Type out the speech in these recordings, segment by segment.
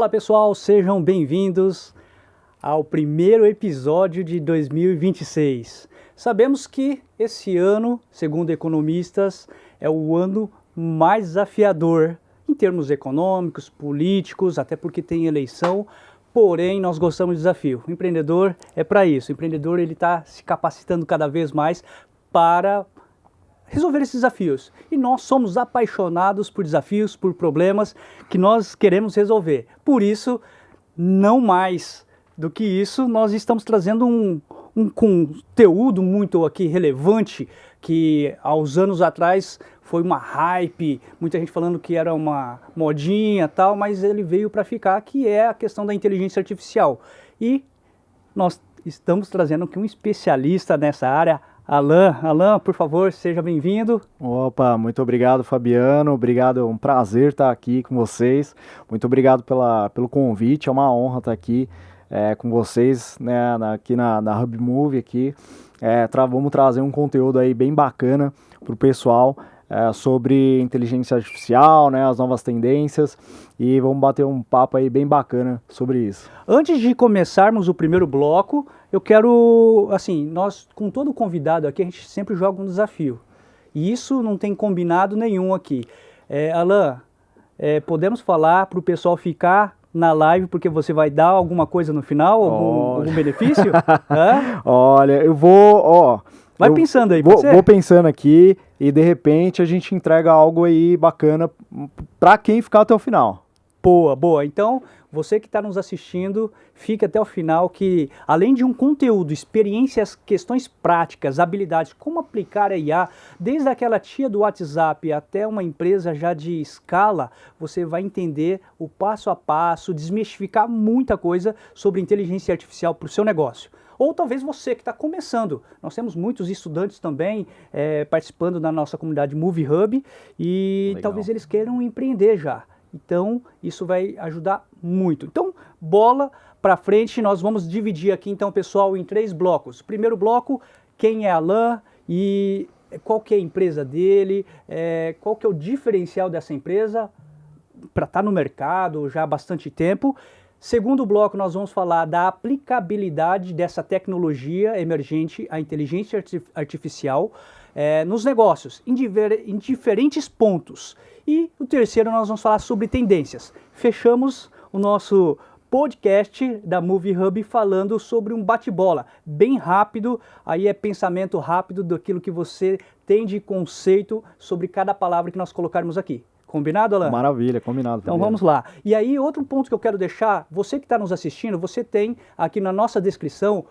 Fala pessoal, sejam bem-vindos ao primeiro episódio de 2026. Sabemos que esse ano, segundo economistas, é o ano mais desafiador em termos econômicos, políticos, até porque tem eleição, porém nós gostamos de desafio. O empreendedor é para isso, o empreendedor está se capacitando cada vez mais para resolver esses desafios. E nós somos apaixonados por desafios, por problemas que nós queremos resolver. Por isso, não mais do que isso, nós estamos trazendo um conteúdo muito aqui relevante, que aos anos atrás foi uma hype, muita gente falando que era uma modinha tal, mas ele veio para ficar, que é a questão da inteligência artificial. E nós estamos trazendo aqui um especialista nessa área, Alan, por favor, seja bem-vindo. Opa, muito obrigado, Fabiano. Obrigado, é um prazer estar aqui com vocês. Muito obrigado pelo convite, é uma honra estar aqui com vocês, né, aqui na Hub Movie aqui. Vamos trazer um conteúdo aí bem bacana para o pessoal sobre inteligência artificial, né, as novas tendências, e vamos bater um papo aí bem bacana sobre isso. Antes de começarmos o primeiro bloco, eu quero, assim, nós com todo convidado aqui, a gente sempre joga um desafio. E isso não tem combinado nenhum aqui. Alan, podemos falar para o pessoal ficar na live, porque você vai dar alguma coisa no final, algum benefício? Olha, eu vou, vai pensando aí, vou pensando aqui e de repente a gente entrega algo aí bacana para quem ficar até o final. Boa. Então, você que está nos assistindo, fique até o final, que além de um conteúdo, experiências, questões práticas, habilidades, como aplicar a IA, desde aquela tia do WhatsApp até uma empresa já de escala, você vai entender o passo a passo, desmistificar muita coisa sobre inteligência artificial para o seu negócio. Ou talvez você que está começando. Nós temos muitos estudantes também participando da nossa comunidade Movie Hub e legal. Talvez eles queiram empreender já. Então, isso vai ajudar muito. Então, bola para frente, nós vamos dividir aqui, então, pessoal, em 3 blocos. Primeiro bloco, quem é Alan e qual que é a empresa dele, qual que é o diferencial dessa empresa para estar no mercado já há bastante tempo. Segundo bloco, nós vamos falar da aplicabilidade dessa tecnologia emergente, a inteligência artificial, nos negócios, em diferentes pontos. E o terceiro, nós vamos falar sobre tendências. Fechamos o nosso podcast da Movie Hub falando sobre um bate-bola bem rápido, aí é pensamento rápido daquilo que você tem de conceito sobre cada palavra que nós colocarmos aqui. Combinado, Alan? Maravilha, combinado. Então vamos lá. E aí, outro ponto que eu quero deixar, você que está nos assistindo, você tem aqui na nossa descrição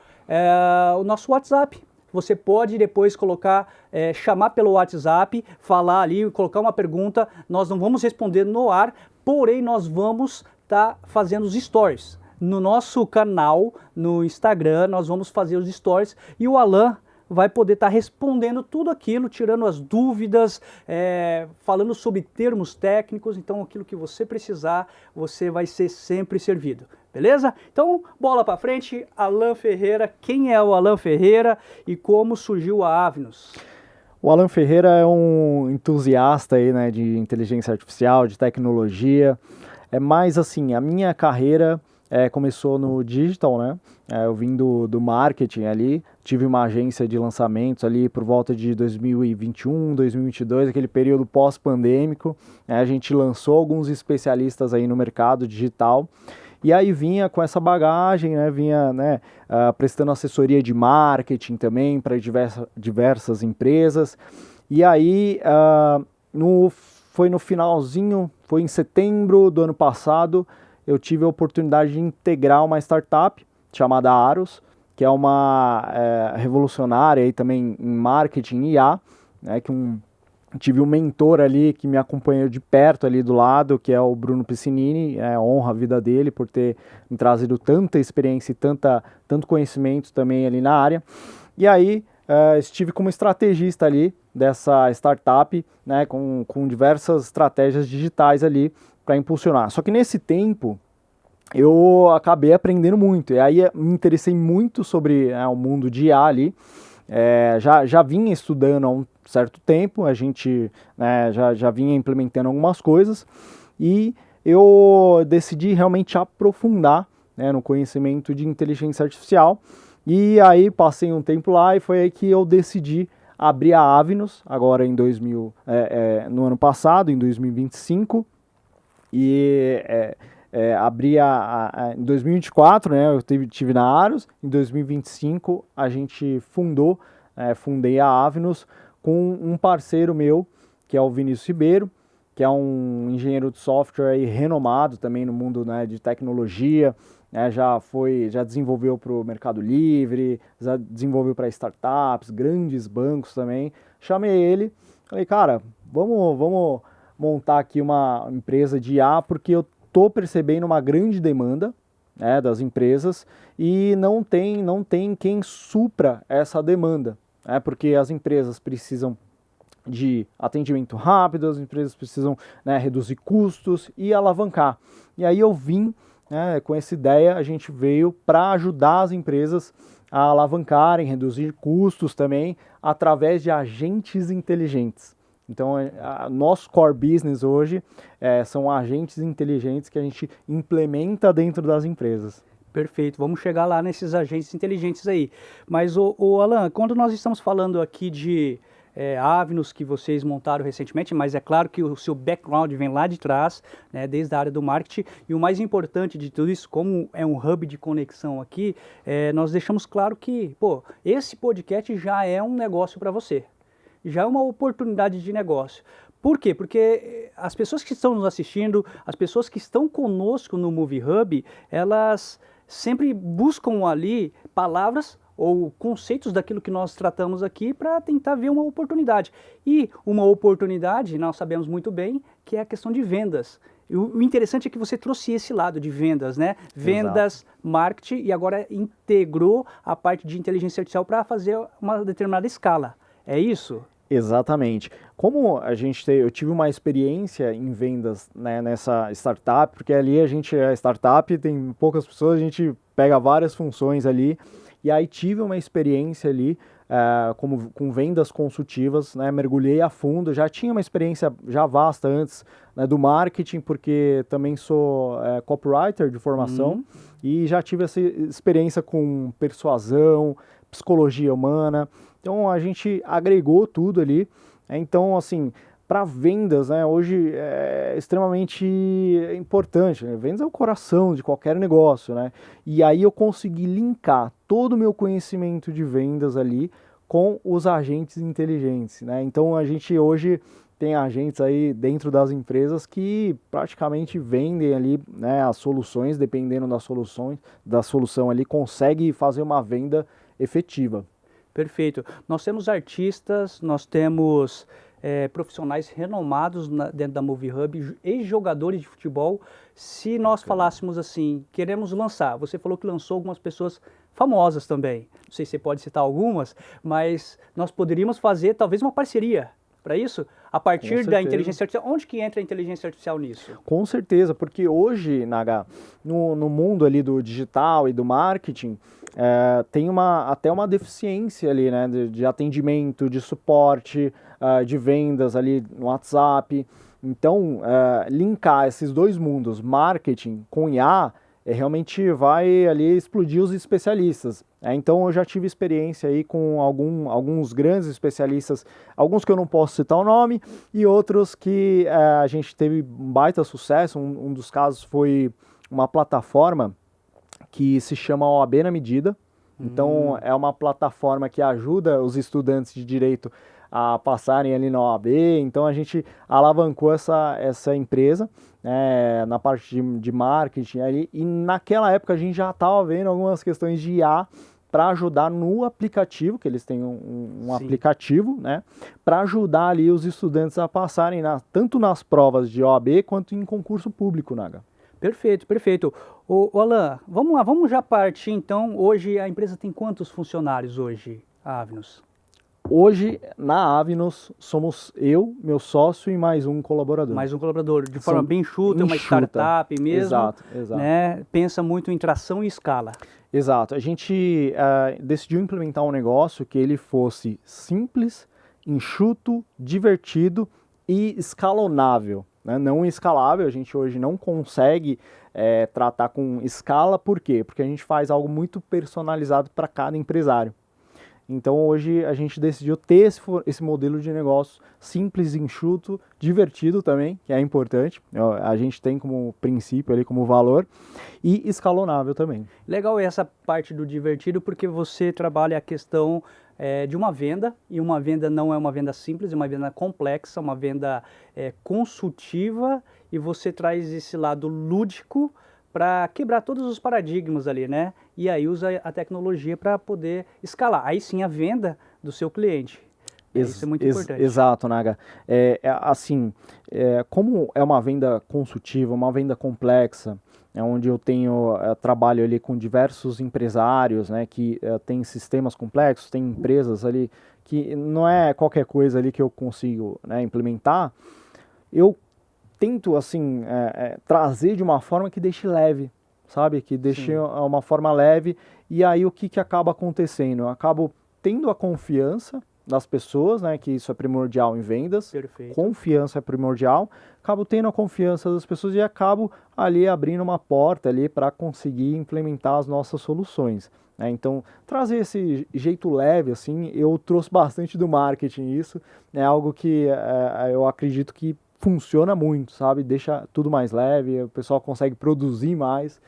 o nosso WhatsApp. Você pode depois colocar, chamar pelo WhatsApp, falar ali, colocar uma pergunta. Nós não vamos responder no ar, porém nós vamos estar fazendo os stories. No nosso canal, no Instagram, nós vamos fazer os stories e o Alan vai poder estar respondendo tudo aquilo, tirando as dúvidas, falando sobre termos técnicos. Então, aquilo que você precisar, você vai ser sempre servido. Beleza? Então, bola para frente, Alan Ferreira. Quem é o Alan Ferreira e como surgiu a Avnos? O Alan Ferreira é um entusiasta aí, né, de inteligência artificial, de tecnologia. É mais assim, a minha carreira começou no digital, né? Eu vim do marketing ali, tive uma agência de lançamentos ali por volta de 2021, 2022, aquele período pós-pandêmico. A gente lançou alguns especialistas aí no mercado digital. E aí vinha com essa bagagem, né, prestando assessoria de marketing também para diversas empresas. E aí, foi no finalzinho, foi em setembro do ano passado, eu tive a oportunidade de integrar uma startup chamada Aros, que é uma revolucionária aí também em marketing IA, né, tive um mentor ali que me acompanhou de perto ali do lado, que é o Bruno Piscinini. Honra a vida dele por ter me trazido tanta experiência e tanto conhecimento também ali na área. E aí estive como estrategista ali dessa startup, né, com diversas estratégias digitais ali para impulsionar. Só que nesse tempo eu acabei aprendendo muito, e aí me interessei muito sobre o mundo de IA ali. Já vinha estudando há um certo tempo, a gente já vinha implementando algumas coisas e eu decidi realmente aprofundar, né, no conhecimento de inteligência artificial. E aí passei um tempo lá e foi aí que eu decidi abrir a Avinos, agora em no ano passado, em 2025, e abri em 2024, né, eu tive na Aros, em 2025 a gente fundei a Avinos com um parceiro meu, que é o Vinícius Ribeiro, que é um engenheiro de software aí renomado também no mundo, né, de tecnologia, né, já desenvolveu para o Mercado Livre, já desenvolveu para startups, grandes bancos também. Chamei ele, falei, cara, vamos montar aqui uma empresa de IA, porque eu estou percebendo uma grande demanda, né, das empresas e não tem quem supra essa demanda, né, porque as empresas precisam de atendimento rápido, as empresas precisam, né, reduzir custos e alavancar. E aí eu vim, né, com essa ideia, a gente veio para ajudar as empresas a alavancarem, reduzir custos também, através de agentes inteligentes. Então, nosso core business hoje são agentes inteligentes que a gente implementa dentro das empresas. Perfeito, vamos chegar lá nesses agentes inteligentes aí. Mas, o Alan, quando nós estamos falando aqui de Avinos que vocês montaram recentemente, mas é claro que o seu background vem lá de trás, né, desde a área do marketing, e o mais importante de tudo isso, como é um hub de conexão aqui, nós deixamos claro que, esse podcast já é um negócio para você, já é uma oportunidade de negócio. Por quê? Porque as pessoas que estão nos assistindo, as pessoas que estão conosco no Movie Hub, elas sempre buscam ali palavras ou conceitos daquilo que nós tratamos aqui para tentar ver uma oportunidade. E uma oportunidade, nós sabemos muito bem, que é a questão de vendas. E o interessante é que você trouxe esse lado de vendas, né? Vendas, exato, marketing, e agora integrou a parte de inteligência artificial para fazer uma determinada escala. É isso? Exatamente. Como eu tive uma experiência em vendas, né, nessa startup, porque ali a startup, tem poucas pessoas, a gente pega várias funções ali, e aí tive uma experiência ali com vendas consultivas, né, mergulhei a fundo, já tinha uma experiência já vasta antes, né, do marketing, porque também sou copywriter de formação, e já tive essa experiência com persuasão, psicologia humana. Então a gente agregou tudo ali. Então, assim, para vendas, né, hoje é extremamente importante, né? Vendas é o coração de qualquer negócio, né? E aí eu consegui linkar todo o meu conhecimento de vendas ali com os agentes inteligentes, né? Então a gente hoje tem agentes aí dentro das empresas que praticamente vendem ali, né, as soluções, dependendo da solução ali, consegue fazer uma venda efetiva. Perfeito. Nós temos artistas, nós temos profissionais renomados dentro da Movie Hub, ex-jogadores de futebol. Se nós falássemos assim, queremos lançar, você falou que lançou algumas pessoas famosas também, não sei se você pode citar algumas, mas nós poderíamos fazer talvez uma parceria para isso, a partir da inteligência artificial. Onde que entra a inteligência artificial nisso? Com certeza, porque hoje, Naga, no mundo ali do digital e do marketing, tem até uma deficiência ali, né, de atendimento, de suporte, de vendas ali no WhatsApp. Então, linkar esses dois mundos, marketing com IA, realmente vai ali explodir os especialistas. Então eu já tive experiência aí com alguns grandes especialistas, alguns que eu não posso citar o nome, e outros que a gente teve um baita sucesso. Um dos casos foi uma plataforma que se chama OAB na Medida. Então é uma plataforma que ajuda os estudantes de direito a passarem ali na OAB. Então a gente alavancou essa empresa, na parte de marketing ali, e naquela época a gente já estava vendo algumas questões de IA para ajudar no aplicativo, que eles têm um aplicativo, né, para ajudar ali os estudantes a passarem tanto nas provas de OAB quanto em concurso público, Naga. Perfeito, perfeito. Ô Alan, vamos lá, vamos já partir então. Hoje a empresa tem quantos funcionários hoje, a Avinos? Hoje, na Avinos, somos eu, meu sócio e mais um colaborador. Mais um colaborador, de forma bem enxuta, uma startup mesmo. Exato. Né? Pensa muito em tração e escala. Exato. A gente decidiu implementar um negócio que ele fosse simples, enxuto, divertido e escalonável. né, não escalável, a gente hoje não consegue tratar com escala, por quê? Porque a gente faz algo muito personalizado para cada empresário. Então hoje a gente decidiu ter esse modelo de negócio simples, enxuto, divertido também, que é importante, a gente tem como princípio ali, como valor, e escalonável também. Legal essa parte do divertido, porque você trabalha a questão de uma venda, e uma venda não é uma venda simples, é uma venda complexa, uma venda consultiva, e você traz esse lado lúdico para quebrar todos os paradigmas ali, né? E aí usa a tecnologia para poder escalar. Aí sim a venda do seu cliente. Isso é muito importante. Exato, Naga. Assim, como é uma venda consultiva, uma venda complexa, onde eu trabalho ali com diversos empresários, né, que tem sistemas complexos, tem empresas ali que não é qualquer coisa ali que eu consigo, né, implementar, eu tento, assim, trazer de uma forma que deixe leve, sabe? Que deixe uma forma leve, e aí o que acaba acontecendo? Eu acabo tendo a confiança das pessoas, né? Que isso é primordial em vendas. Perfeito. Confiança é primordial. Acabo tendo a confiança das pessoas e acabo ali abrindo uma porta ali para conseguir implementar as nossas soluções. Né? Então, trazer esse jeito leve, assim, eu trouxe bastante do marketing isso. É algo que eu acredito que funciona muito, sabe? Deixa tudo mais leve, o pessoal consegue produzir mais,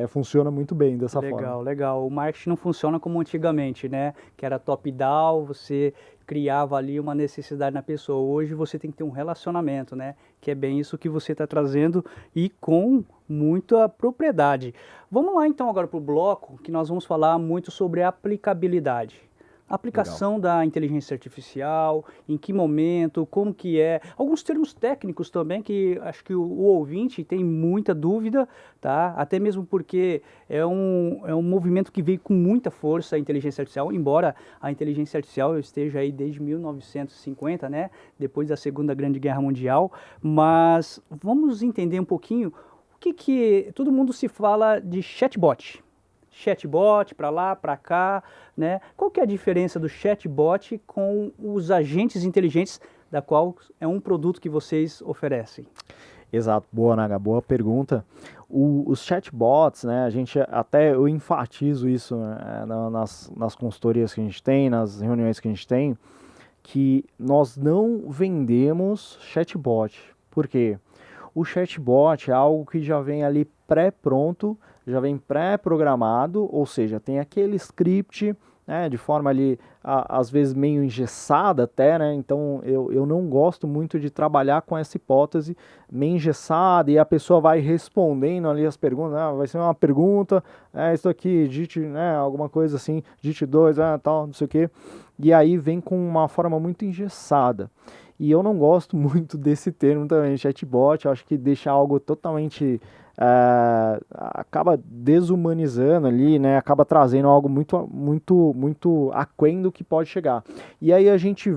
funciona muito bem dessa forma. Legal, legal. O marketing não funciona como antigamente, né? Que era top-down, você criava ali uma necessidade na pessoa. Hoje você tem que ter um relacionamento, né? Que é bem isso que você está trazendo e com muita propriedade. Vamos lá então agora para o bloco, que nós vamos falar muito sobre aplicabilidade. Aplicação da inteligência artificial, em que momento, como que é, alguns termos técnicos também que acho que o ouvinte tem muita dúvida, tá? Até mesmo porque é um movimento que veio com muita força a inteligência artificial, embora a inteligência artificial esteja aí desde 1950, né? Depois da Segunda Grande Guerra Mundial, mas vamos entender um pouquinho o que todo mundo se fala de chatbot. Chatbot para lá, para cá, né? Qual que é a diferença do chatbot com os agentes inteligentes, da qual é um produto que vocês oferecem? Exato, boa, Naga, boa pergunta. Os chatbots, né, eu enfatizo isso, né, nas consultorias que a gente tem, nas reuniões que a gente tem, que nós não vendemos chatbot. Por quê? O chatbot é algo que já vem ali pré-pronto, já vem pré-programado, ou seja, tem aquele script, né, de forma ali, às vezes meio engessada até, né, então eu não gosto muito de trabalhar com essa hipótese meio engessada e a pessoa vai respondendo ali as perguntas, vai ser uma pergunta, isso aqui, digite, né, alguma coisa assim, digite 2, tal, não sei o quê, e aí vem com uma forma muito engessada. E eu não gosto muito desse termo também, chatbot, eu acho que deixa algo totalmente, acaba desumanizando ali, né, acaba trazendo algo muito aquém do que pode chegar. E aí a gente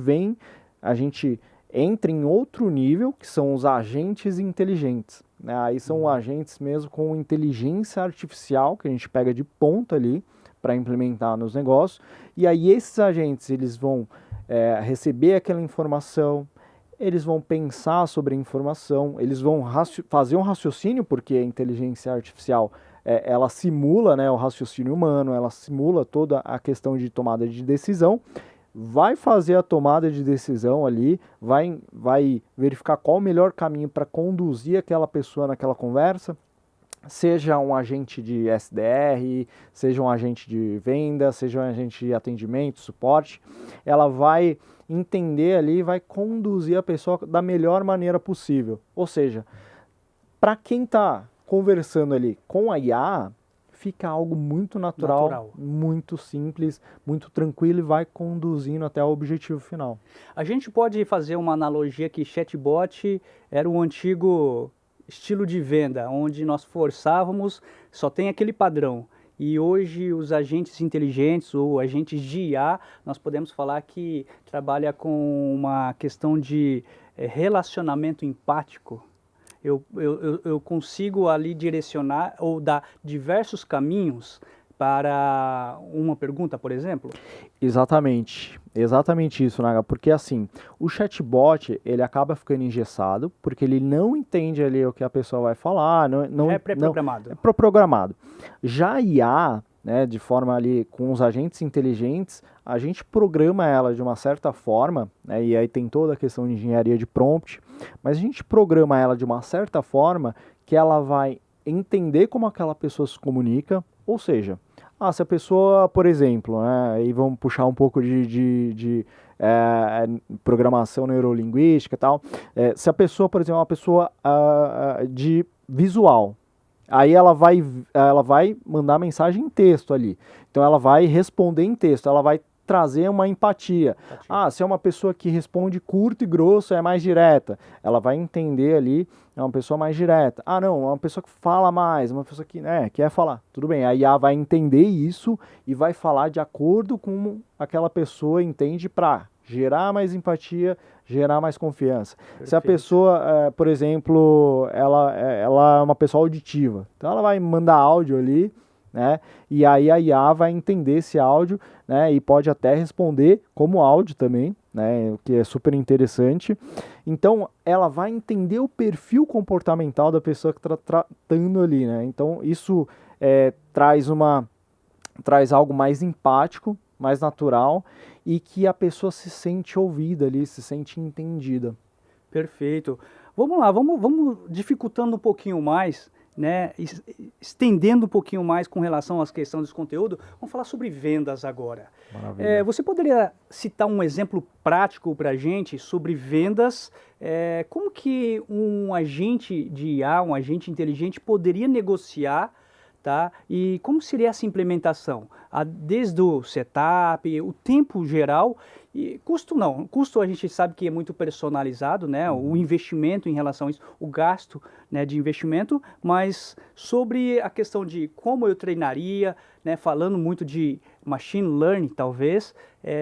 entra em outro nível, que são os agentes inteligentes. Né? Aí são agentes mesmo com inteligência artificial, que a gente pega de ponta ali, para implementar nos negócios. E aí esses agentes, eles vão receber aquela informação, eles vão pensar sobre a informação, eles vão fazer um raciocínio, porque a inteligência artificial, ela simula, né, o raciocínio humano, ela simula toda a questão de tomada de decisão, vai fazer a tomada de decisão ali, vai verificar qual o melhor caminho para conduzir aquela pessoa naquela conversa, seja um agente de SDR, seja um agente de venda, seja um agente de atendimento, suporte, ela vai entender ali, vai conduzir a pessoa da melhor maneira possível. Ou seja, para quem está conversando ali com a IA, fica algo muito natural, muito simples, muito tranquilo e vai conduzindo até o objetivo final. A gente pode fazer uma analogia que chatbot era o antigo estilo de venda, onde nós forçávamos, só tem aquele padrão. E hoje os agentes inteligentes ou agentes de IA, nós podemos falar que trabalha com uma questão de relacionamento empático. Eu consigo ali direcionar ou dar diversos caminhos para uma pergunta, por exemplo? Exatamente isso, Naga, porque assim, o chatbot, ele acaba ficando engessado, porque ele não entende ali o que a pessoa vai falar, É pré-programado. é programado. Já a IA, né, de forma ali, com os agentes inteligentes, a gente programa ela de uma certa forma, né, e aí tem toda a questão de engenharia de prompt, mas a gente programa ela de uma certa forma que ela vai entender como aquela pessoa se comunica, ou seja, se a pessoa, por exemplo, né, aí vamos puxar um pouco de programação neurolinguística e tal, se a pessoa, por exemplo, é uma pessoa de visual, aí ela vai mandar mensagem em texto ali, então ela vai responder em texto, ela vai trazer uma empatia. Se é uma pessoa que responde curto e grosso, é mais direta, ela vai entender ali, é uma pessoa mais direta. Não, é uma pessoa que fala mais, uma pessoa que quer falar. Tudo bem, a IA vai entender isso e vai falar de acordo com aquela pessoa entende para gerar mais empatia, gerar mais confiança. Perfeito. Se a pessoa, por exemplo, ela é uma pessoa auditiva, então ela vai mandar áudio ali, né? E aí a IA vai entender esse áudio, né? E pode até responder como áudio também, né? O que é super interessante. Então ela vai entender o perfil comportamental da pessoa que está tratando ali, né? Então isso traz algo mais empático, mais natural e que a pessoa se sente ouvida ali, se sente entendida. Perfeito. Vamos lá, vamos dificultando um pouquinho mais, né, estendendo um pouquinho mais com relação às questões desse conteúdo, vamos falar sobre vendas agora. Você poderia citar um exemplo prático para a gente sobre vendas? Como que um agente de IA, um agente inteligente poderia negociar, tá? E como seria essa implementação? Desde o setup, o tempo geral, e custo não. Custo a gente sabe que é muito personalizado, né? O investimento em relação a isso, o gasto, né, de investimento, mas sobre a questão de como eu treinaria, né, falando muito de machine learning, talvez,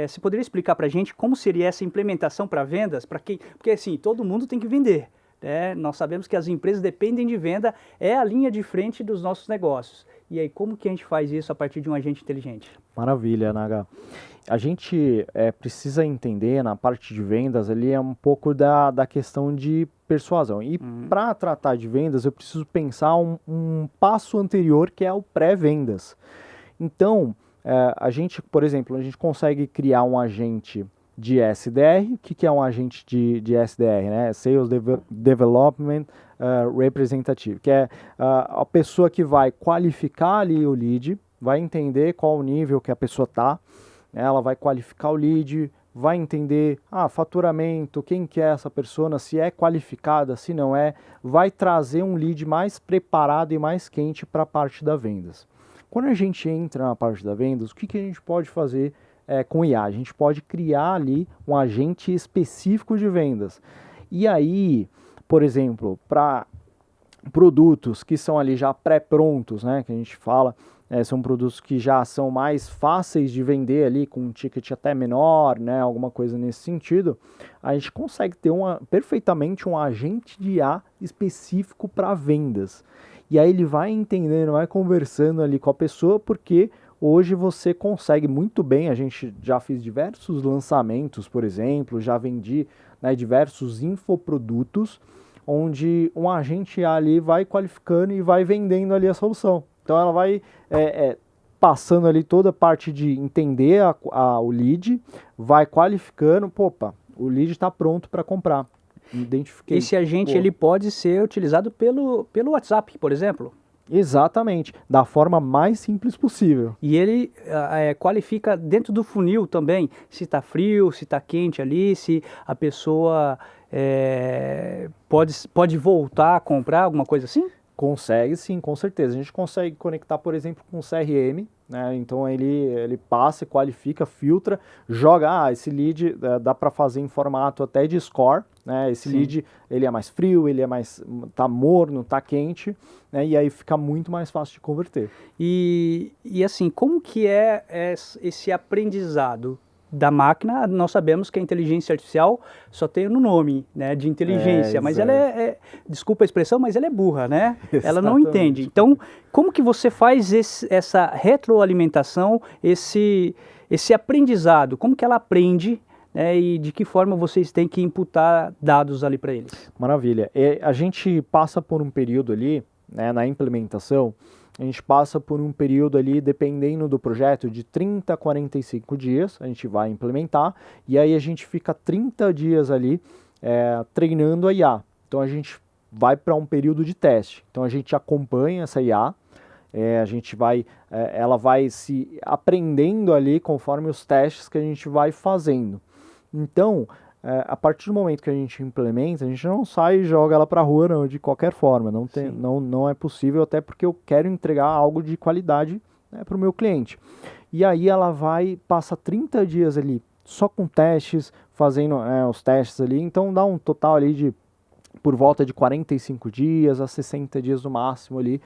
você poderia explicar para a gente como seria essa implementação para vendas? Porque assim, todo mundo tem que vender. Nós sabemos que as empresas dependem de venda, é a linha de frente dos nossos negócios. E aí, como que a gente faz isso a partir de um agente inteligente? Maravilha, Naga. A gente precisa entender, na parte de vendas, ali é um pouco da questão de persuasão. E para tratar de vendas, eu preciso pensar um passo anterior, que é o pré-vendas. Então, a gente, por exemplo, a gente consegue criar um agente de SDR. O que é um agente de SDR, né? Sales Development Representative, que é a pessoa que vai qualificar ali o lead, vai entender qual o nível que a pessoa está, ela vai qualificar o lead, vai entender faturamento, quem que é essa pessoa, se é qualificada, se não é, vai trazer um lead mais preparado e mais quente para a parte da vendas. Quando a gente entra na parte da vendas, o que a gente pode fazer com IA? A gente pode criar ali um agente específico de vendas. E aí, por exemplo, para produtos que são ali já pré-prontos, né, que a gente fala, são produtos que já são mais fáceis de vender ali, com um ticket até menor, né, alguma coisa nesse sentido, a gente consegue ter perfeitamente um agente de IA específico para vendas. E aí ele vai entendendo, vai conversando ali com a pessoa, porque hoje você consegue muito bem, a gente já fez diversos lançamentos, por exemplo, já vendi, né, diversos infoprodutos, onde um agente ali vai qualificando e vai vendendo ali a solução. Então ela vai passando ali toda a parte de entender o lead, vai qualificando, o lead está pronto para comprar. Identifiquei. Esse agente ele pode ser utilizado pelo WhatsApp, por exemplo? Exatamente, da forma mais simples possível. E ele qualifica dentro do funil também, se está frio, se está quente ali, se a pessoa pode voltar a comprar, alguma coisa assim? Consegue sim, com certeza. A gente consegue conectar, por exemplo, com o CRM, né? Então ele passa, qualifica, filtra, joga, esse lead dá para fazer em formato até de score, né? Esse sim. Lead ele é mais frio, ele é mais tá morno, tá quente, né? E aí fica muito mais fácil de converter. E assim, como que é esse aprendizado da máquina, nós sabemos que a inteligência artificial só tem no nome, né, de inteligência, mas ela desculpa a expressão, mas ela é burra, né? Ela não entende. Então, como que você faz essa retroalimentação, esse aprendizado? Como que ela aprende, né, e de que forma vocês têm que imputar dados ali para eles? Maravilha. A gente passa por um período ali, né, na implementação, a gente passa por um período ali, dependendo do projeto, de 30 a 45 dias, a gente vai implementar, e aí a gente fica 30 dias ali treinando a IA. Então a gente vai para um período de teste. Então a gente acompanha essa IA, a gente vai, ela vai se aprendendo ali conforme os testes que a gente vai fazendo. Então, a partir do momento que a gente implementa, a gente não sai e joga ela para a rua não, de qualquer forma, não é possível, até porque eu quero entregar algo de qualidade, né, para o meu cliente. E aí ela passa 30 dias ali só com testes, fazendo os testes ali, então dá um total ali de por volta de 45 dias a 60 dias no máximo ali,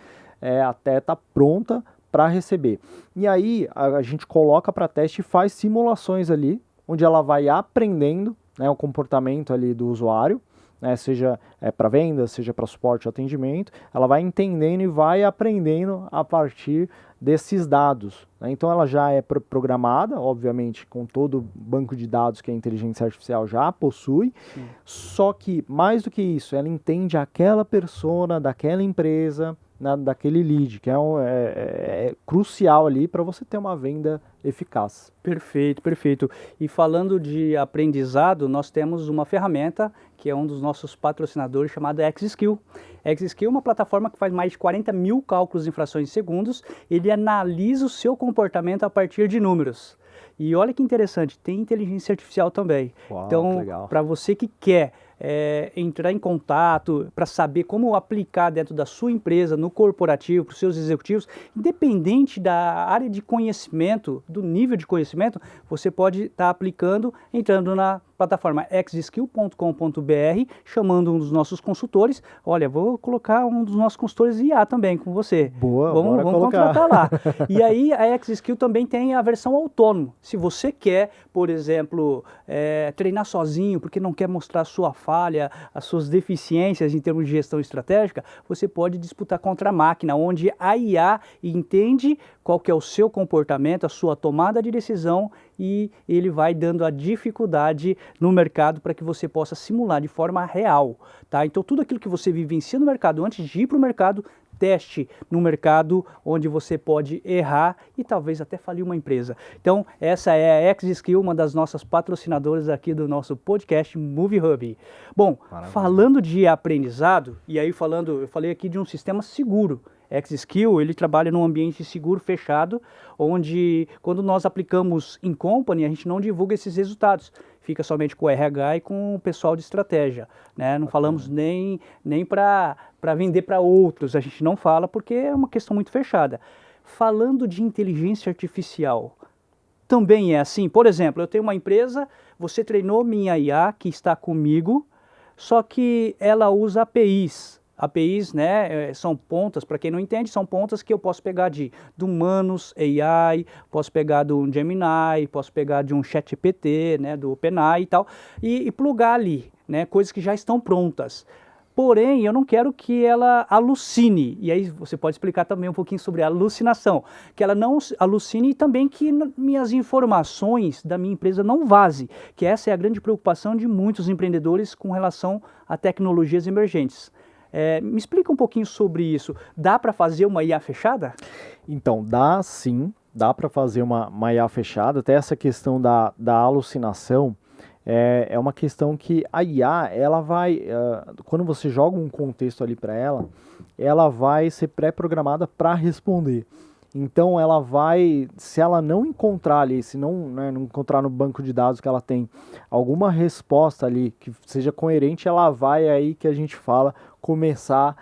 até estar pronta para receber. E aí a gente coloca para teste e faz simulações ali, onde ela vai aprendendo, né, o comportamento ali do usuário, né, seja para venda, seja para suporte e atendimento, ela vai entendendo e vai aprendendo a partir desses dados, né? Então ela já é programada, obviamente, com todo o banco de dados que a inteligência artificial já possui. Sim. Só que, mais do que isso, ela entende aquela persona daquela empresa, daquele lead, que é crucial ali para você ter uma venda eficaz. Perfeito, perfeito. E falando de aprendizado, nós temos uma ferramenta que é um dos nossos patrocinadores, chamada XSkill. XSkill é uma plataforma que faz mais de 40 mil cálculos em frações de segundos. Ele analisa o seu comportamento a partir de números. E olha que interessante, tem inteligência artificial também. Uau, então, para você que quer entrar em contato, para saber como aplicar dentro da sua empresa, no corporativo, para os seus executivos, independente da área de conhecimento, do nível de conhecimento, você pode estar aplicando, entrando na plataforma xskill.com.br, chamando um dos nossos consultores. Olha, vou colocar um dos nossos consultores IA também com você. Boa, vamos contratar lá. E aí a XSkill também tem a versão autônoma. Se você quer, por exemplo, treinar sozinho, porque não quer mostrar a sua falha, as suas deficiências em termos de gestão estratégica, você pode disputar contra a máquina, onde a IA entende qual que é o seu comportamento, a sua tomada de decisão, e ele vai dando a dificuldade no mercado para que você possa simular de forma real, tá? Então tudo aquilo que você vivencia no mercado antes de ir para o mercado, teste no mercado onde você pode errar e talvez até falir uma empresa. Então essa é a XSkill, uma das nossas patrocinadoras aqui do nosso podcast Movie Hub. Bom, maravilha. Falando de aprendizado, e aí eu falei aqui de um sistema seguro. XSkill, ele trabalha num ambiente seguro, fechado, onde quando nós aplicamos em company, a gente não divulga esses resultados. Fica somente com o RH e com o pessoal de estratégia, né? Não falamos nem para vender para outros, a gente não fala porque é uma questão muito fechada. Falando de inteligência artificial, também é assim. Por exemplo, eu tenho uma empresa, você treinou minha IA que está comigo, só que ela usa APIs. APIs, né, são pontas, para quem não entende, são pontas que eu posso pegar do Manus AI, posso pegar do Gemini, posso pegar de um ChatGPT, né, do OpenAI e tal, e plugar ali, né, coisas que já estão prontas. Porém, eu não quero que ela alucine, e aí você pode explicar também um pouquinho sobre a alucinação, que ela não alucine e também que minhas informações da minha empresa não vazem, que essa é a grande preocupação de muitos empreendedores com relação a tecnologias emergentes. Me explica um pouquinho sobre isso. Dá para fazer uma IA fechada? Então, dá sim, dá para fazer uma IA fechada. Até essa questão da alucinação é uma questão que a IA, ela vai, quando você joga um contexto ali para ela vai ser pré-programada para responder. Então ela vai, se ela não encontrar ali, se não encontrar no banco de dados que ela tem alguma resposta ali que seja coerente, ela vai aí que a gente fala começar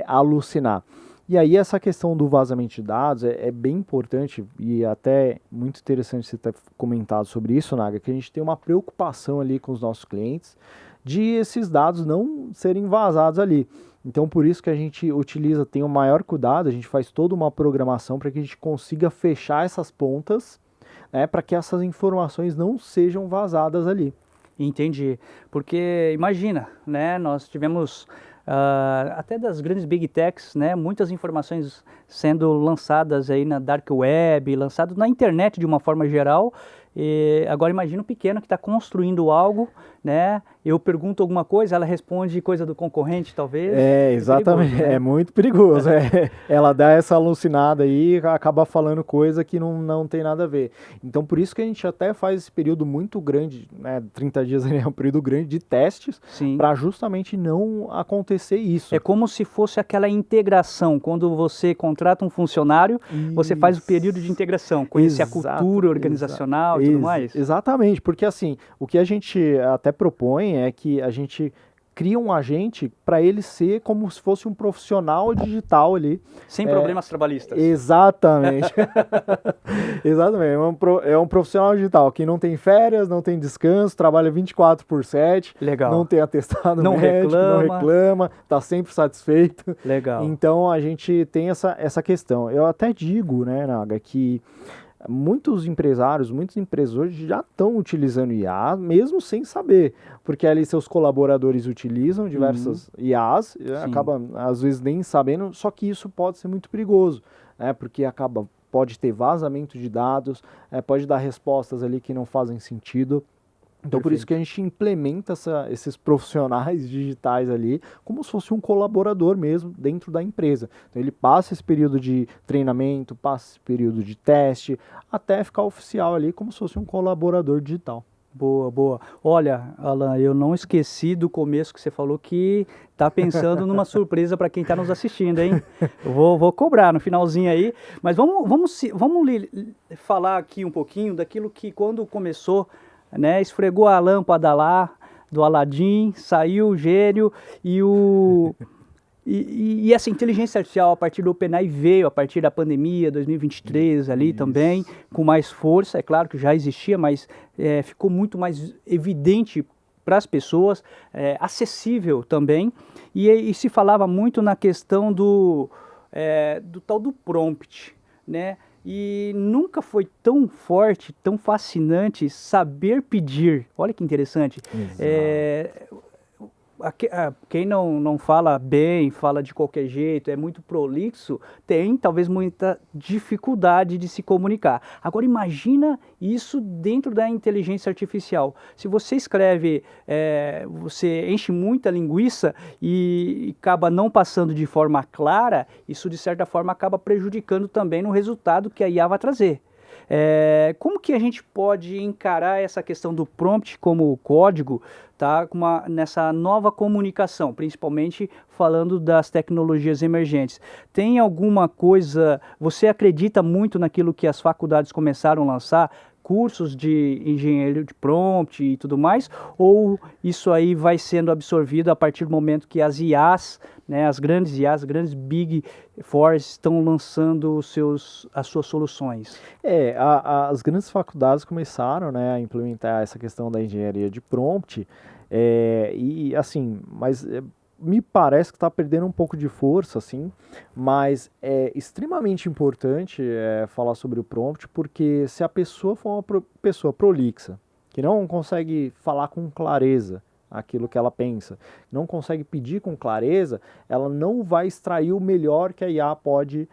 a alucinar. E aí essa questão do vazamento de dados é bem importante e até muito interessante você ter comentado sobre isso, Naga, que a gente tem uma preocupação ali com os nossos clientes de esses dados não serem vazados ali. Então, por isso que a gente tem o maior cuidado, a gente faz toda uma programação para que a gente consiga fechar essas pontas, né, para que essas informações não sejam vazadas ali. Entendi, porque imagina, né, nós tivemos até das grandes big techs, né, muitas informações sendo lançadas aí na dark web, lançado na internet de uma forma geral. E agora imagina o pequeno que está construindo algo, né? Eu pergunto alguma coisa, ela responde coisa do concorrente, talvez. Exatamente, perigoso, né? é muito perigoso. Ela dá essa alucinada aí e acaba falando coisa que não tem nada a ver. Então, por isso que a gente até faz esse período muito grande, né? 30 dias é um período grande de testes, para justamente não acontecer isso. É como se fosse aquela integração. Quando você contrata um funcionário, você faz o período de integração, conhecer a cultura organizacional e tudo mais. Exatamente, porque assim, o que a gente até propõe é que a gente cria um agente para ele ser como se fosse um profissional digital ali. Sem problemas trabalhistas. Exatamente. Exatamente. É um profissional digital que não tem férias, não tem descanso, trabalha 24/7. Legal. Não tem atestado não médico, não reclama, está sempre satisfeito. Legal. Então a gente tem essa questão. Eu até digo, né, Naga, que muitos empresários, muitos empresas já estão utilizando IA, mesmo sem saber, porque ali seus colaboradores utilizam diversas IAs, acaba às vezes nem sabendo, só que isso pode ser muito perigoso, né, porque pode ter vazamento de dados, pode dar respostas ali que não fazem sentido. Então, por isso que a gente implementa esses profissionais digitais ali como se fosse um colaborador mesmo dentro da empresa. Então, ele passa esse período de treinamento, passa esse período de teste, até ficar oficial ali como se fosse um colaborador digital. Boa, boa. Olha, Alan, eu não esqueci do começo que você falou que tá pensando numa surpresa para quem está nos assistindo, hein? Eu vou cobrar no finalzinho aí, mas vamos falar aqui um pouquinho daquilo que quando começou, né, esfregou a lâmpada lá do Aladim, saiu o gênio e essa inteligência artificial a partir do OpenAI veio a partir da pandemia 2023 ali também, com mais força. É claro que já existia, mas ficou muito mais evidente para as pessoas, acessível também, e se falava muito na questão do tal do prompt, né? E nunca foi tão forte, tão fascinante saber pedir. Olha que interessante. Quem não fala bem, fala de qualquer jeito, é muito prolixo, tem talvez muita dificuldade de se comunicar. Agora imagina isso dentro da inteligência artificial. Se você escreve, você enche muita linguiça e acaba não passando de forma clara, isso de certa forma acaba prejudicando também no resultado que a IA vai trazer. Como que a gente pode encarar essa questão do prompt como código, tá, nessa nova comunicação, principalmente falando das tecnologias emergentes? Tem alguma coisa, você acredita muito naquilo que as faculdades começaram a lançar, cursos de engenharia de prompt e tudo mais, ou isso aí vai sendo absorvido a partir do momento que as IAs, né, as grandes IAs, as grandes Big Four estão lançando as suas soluções? As grandes faculdades começaram, né, a implementar essa questão da engenharia de prompt, e assim, mas me parece que está perdendo um pouco de força, assim, mas é extremamente importante falar sobre o prompt, porque se a pessoa for uma pessoa prolixa, que não consegue falar com clareza aquilo que ela pensa, não consegue pedir com clareza, ela não vai extrair o melhor que a IA pode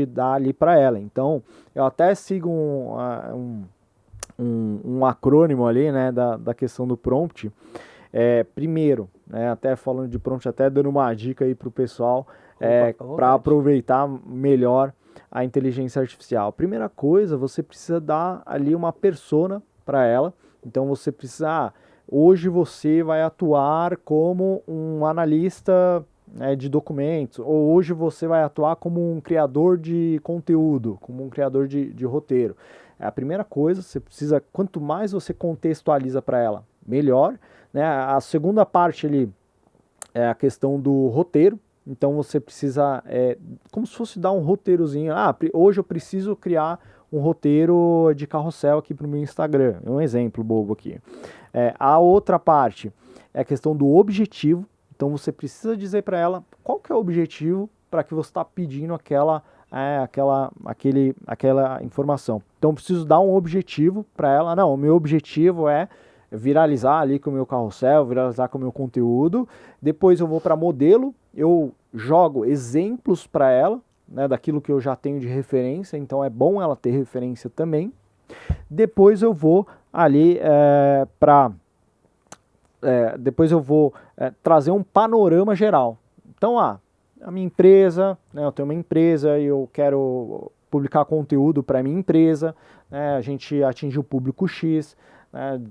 dar ali para ela. Então, eu até sigo um acrônimo ali, né, da questão do prompt. Primeiro, né, até falando de prompt, até dando uma dica aí para o pessoal, para aproveitar melhor a inteligência artificial. Primeira coisa, você precisa dar ali uma persona para ela. Então você precisa, hoje você vai atuar como um analista de documentos, ou hoje você vai atuar como um criador de conteúdo, como um criador de roteiro. A primeira coisa, você precisa, quanto mais você contextualiza para ela, melhor. Né? A segunda parte ali é a questão do roteiro. Então você precisa, como se fosse dar um roteirozinho. Hoje eu preciso criar um roteiro de carrossel aqui para o meu Instagram. É um exemplo bobo aqui. A outra parte é a questão do objetivo. Então você precisa dizer para ela qual que é o objetivo para que você está pedindo aquela informação. Então eu preciso dar um objetivo para ela. Não, o meu objetivo é viralizar ali com o meu carrossel, viralizar com o meu conteúdo. Depois eu vou para modelo, eu jogo exemplos para ela, né, daquilo que eu já tenho de referência, então é bom ela ter referência também. Depois eu vou ali depois eu vou trazer um panorama geral. Então, a minha empresa, né, eu tenho uma empresa e eu quero publicar conteúdo para a minha empresa, né, a gente atinge o público X, né,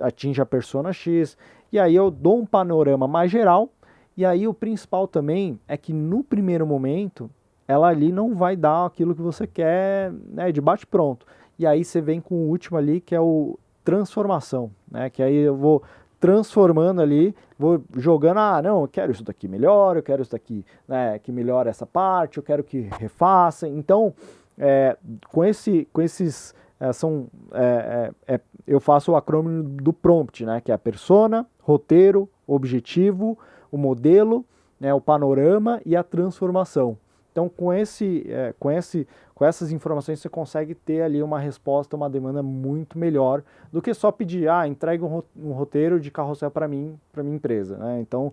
atinge a persona X, e aí eu dou um panorama mais geral, e aí o principal também é que no primeiro momento, ela ali não vai dar aquilo que você quer, né, de bate-pronto. E aí você vem com o último ali, que é o transformação, né, que aí eu vou transformando ali, vou jogando, não, eu quero isso daqui melhor, eu quero isso daqui, né, que melhore essa parte, eu quero que refaça. Então, com esses, eu faço o acrônimo do PROMPT, né, que é a persona, roteiro, objetivo, o modelo, né, o panorama e a transformação. Então, com essas informações, você consegue ter ali uma resposta, uma demanda muito melhor do que só pedir, entregue um roteiro de carrossel para mim, para minha empresa, né? Então,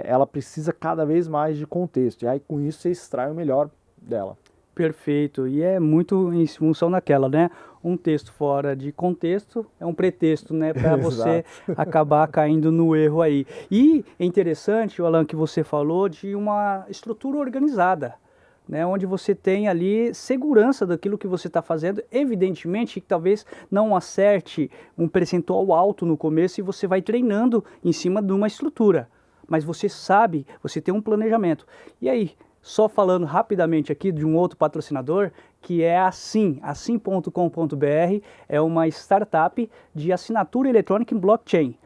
ela precisa cada vez mais de contexto, e aí com isso você extrai o melhor dela. Perfeito, e é muito em função daquela, né? Um texto fora de contexto é um pretexto, né, para você acabar caindo no erro aí. E é interessante, Alan, que você falou de uma estrutura organizada, né, onde você tem ali segurança daquilo que você está fazendo. Evidentemente que talvez não acerte um percentual alto no começo e você vai treinando em cima de uma estrutura, mas você sabe, você tem um planejamento. E aí, só falando rapidamente aqui de um outro patrocinador, que é a assim.com.br, é uma startup de assinatura eletrônica em blockchain.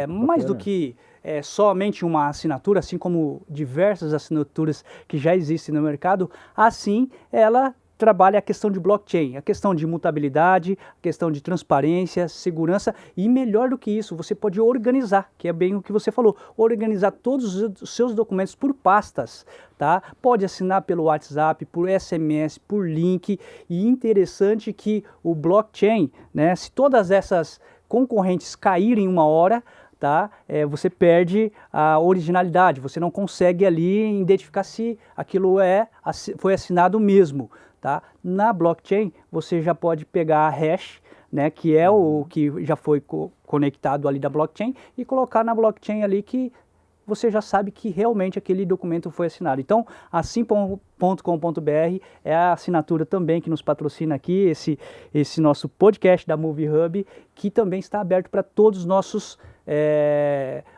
Mais do que somente uma assinatura, assim como diversas assinaturas que já existem no mercado, assim ela trabalha a questão de blockchain, a questão de mutabilidade, a questão de transparência, segurança e melhor do que isso, você pode organizar, que é bem o que você falou, organizar todos os seus documentos por pastas, tá? Pode assinar pelo WhatsApp, por SMS, por link, e interessante que o blockchain, né, se todas essas concorrentes caírem uma hora, tá? Você perde a originalidade, você não consegue ali identificar se aquilo foi assinado mesmo. Tá? Na blockchain, você já pode pegar a hash, né, que é o que já foi conectado ali da blockchain, e colocar na blockchain ali que você já sabe que realmente aquele documento foi assinado. Então, assim.com.br é a assinatura também que nos patrocina aqui, esse nosso podcast da Movie Hub, que também está aberto para todos os nossos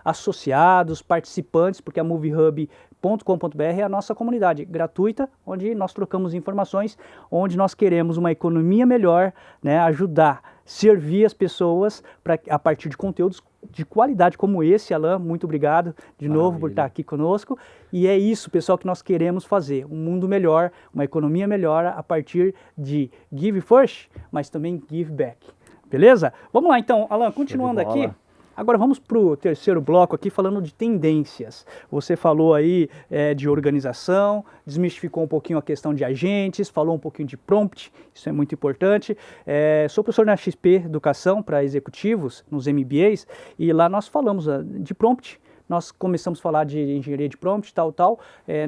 associados, participantes, porque a moviehub.com.br é a nossa comunidade gratuita, onde nós trocamos informações, onde nós queremos uma economia melhor, né, ajudar, servir as pessoas a partir de conteúdos de qualidade como esse. Alan, muito obrigado de novo por estar aqui conosco. E é isso, pessoal, que nós queremos fazer, um mundo melhor, uma economia melhor a partir de give first, mas também give back. Beleza? Vamos lá então, Alan, continuando aqui. Agora vamos para o terceiro bloco aqui, falando de tendências. Você falou aí de organização, desmistificou um pouquinho a questão de agentes, falou um pouquinho de prompt, isso é muito importante. Sou professor na XP Educação para executivos, nos MBAs, e lá nós falamos de prompt. Nós começamos a falar de engenharia de prompt, tal.